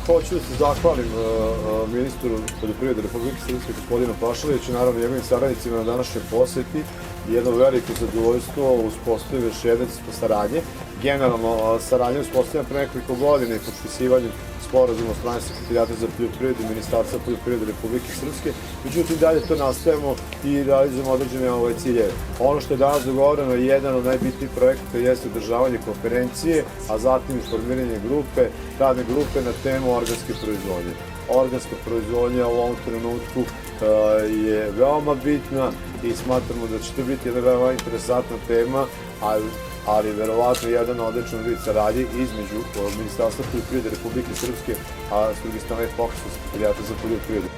hoću da se zahvalim ministru poljoprivrede Republike Srpske, gospodinu Pašaliću, naravno njegovim saradnicima na današnjoj poseti. Jedno veliko zadovoljstvo uspostavljeno još jedno saradnje. Generalno, saradnje uspostavljeno pre nekoliko godina i potpisivanjem sporazuma od strane Sekretarijata za poljoprivredu i Ministarstva poljoprivrede Republike Srpske. Međutim, dalje to nastavljamo i realizujemo određene ciljeve. Ono što je danas dogovoreno, jedan od najbitnijih projekata jeste održavanje konferencije, a zatim i formiranje radne grupe na temu organske proizvodnje. Organska proizvodnja u ovom trenutku je veoma bitna i smatramo da će to biti jedna veoma interesantna tema, ali verovatno jedan odličan vid saradnje između Ministarstva poljoprivrede Republike Srpske, a s druge strane Pokrajinskog sekretarijata za poljoprivredu.